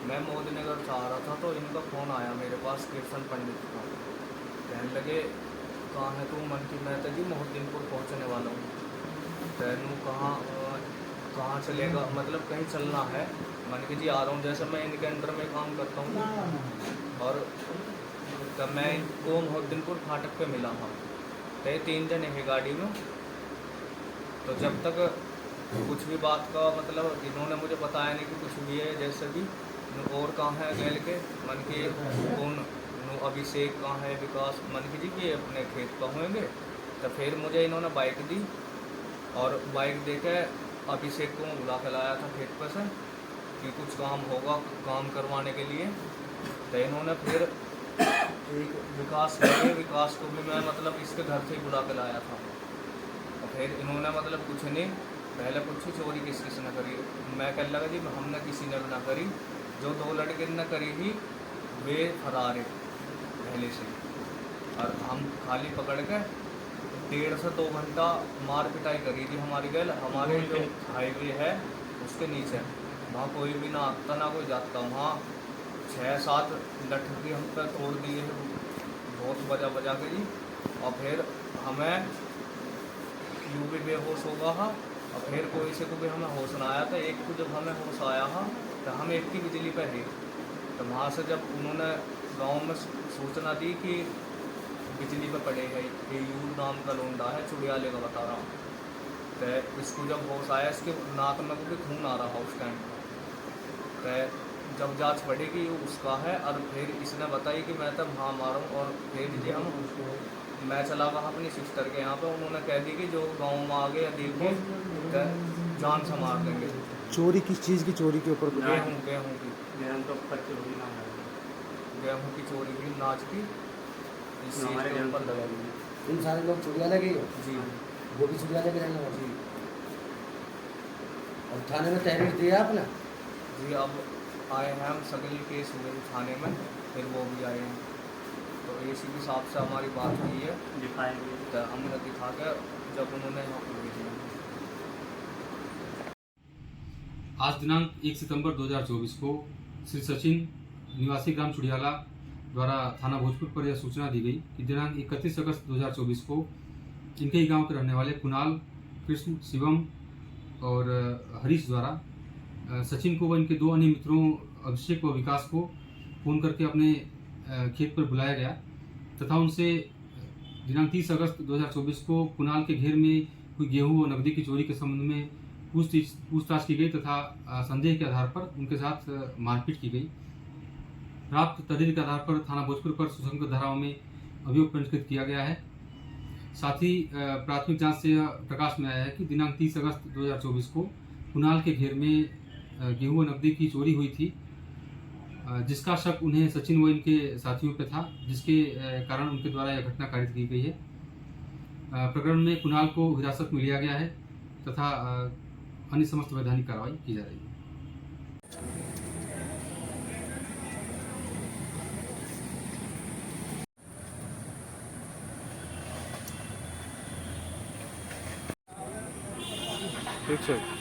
मैं मोदीनगर से आ रहा था तो इनका फ़ोन आया मेरे पास कृष्ण पंडित का। कहने लगे कहाँ है तू? मन की मैं तो जी मोहद्दीनपुर पहुँचने वाला हूँ। तैनू कहाँ चलेगा, मतलब कहीं चलना है? मन की जी आ रहा हूँ, जैसे मैं इनके अंडर में काम करता हूँ। और तब मैं इनको मोहद्दीनपुर फाटक पे मिला था। तो 3 जने हैं गाड़ी में। तो जब तक कुछ भी बात का मतलब इन्होंने मुझे बताया नहीं कि कुछ भी है, जैसे भी और कहाँ है गैल के मन के कौन अभिषेक कहाँ है, विकास मन की जी के अपने खेत पर होंगे। तो फिर मुझे इन्होंने बाइक दी और बाइक दे के अभिषेक को बुला के लाया था खेत पर से कि कुछ काम होगा, काम करवाने के लिए। तो इन्होंने फिर एक विकास को भी मैं मतलब इसके घर से ही बुला के लाया था। और फिर इन्होंने मतलब कुछ नहीं, पहले पूछी चोरी किस ने करी। मैं कह लगा जी हमने किसी ने भी ना करी, जो 2 लड़के ने करी थी वे फरार है पहले से। और हम खाली पकड़ के 1.5 से 2 घंटा मार पिटाई करी थी हमारी गैल। हमारे जो हाईवे है उसके नीचे, वहाँ कोई भी ना आता ना कोई जाता। वहाँ 6-7 लठ भी हम पर तोड़ दिए हैं बहुत बजा के जी। और फिर हमें यूँ भी बेहोश हो गया था। और फिर कोई से को भी हमें होश ना आया था। एक को जब हमें होश आया था तो हम एक की बिजली पर है। तो वहाँ से जब उन्होंने गांव में सूचना दी कि बिजली पे पड़े है, ये यू नाम का लोंडा है चुड़ियाले का बता रहा हूँ। तो इसको जब होश आया, इसके नाक में को भी खून आ रहा उस टाइम। तो जब जांच पड़ेगी उसका है। और फिर इसने बताई कि मैं तब हाँ मारूँ। और फिर जी मैं चला गया अपनी सिस्टर के यहाँ पे। उन्होंने कह दी कि जो गांव में आ गए देखे तो जान से मार देंगे। चोरी किस चीज़ की चोरी के ऊपर? गेहूँ की चोरी की, नाच की, इस चीज़ के ऊपर लगा दी। इन सारे लोग चुड़िया लगे हो जी वो भी चुड़िया लगे रहने वाले। जी और थाने में तहरीर दिया आपने? जी। अब आए हैं हम, सगली केस हुए थाने में, फिर वो भी आए हैं। तो एसीपी साहब से हमारी बात हुई है, तो हमने दिखा कर जब उन्होंने यहाँ पर भेजी। आज दिनांक 1 सितंबर 2024 को श्री सचिन निवासी ग्राम चुड़ियाला द्वारा थाना भोजपुर पर यह सूचना दी गई कि दिनांक 31 अगस्त 2024 को इनके ही गांव के रहने वाले कुणाल, कृष्ण, शिवम और हरीश द्वारा सचिन को व इनके 2 अन्य मित्रों अभिषेक व विकास को फ़ोन करके अपने खेत पर बुलाया गया तथा उनसे दिनांक 30 अगस्त 2024 को कुणाल के घेर में कोई गेहूं व नकदी की चोरी के संबंध में पूछताछ की गई तथा संदेह के आधार पर उनके साथ मारपीट की गई। प्राप्त तदरीर के आधार पर थाना भोजपुर पर सुसंगत धाराओं में अभियोग पंजीकृत किया गया है। साथ ही प्राथमिक जांच से प्रकाश में आया है कि दिनांक 30 अगस्त 2024 को कुणाल के घेर में गेहूं व नकदी की चोरी हुई थी, जिसका शक उन्हें सचिन व इनके साथियों पर था, जिसके कारण उनके द्वारा यह घटना कारित की गई है। प्रकरण में कुणाल को हिरासत में लिया गया है तथा अन्य समस्त वैधानिक कार्रवाई की जा रही है। ठीक है।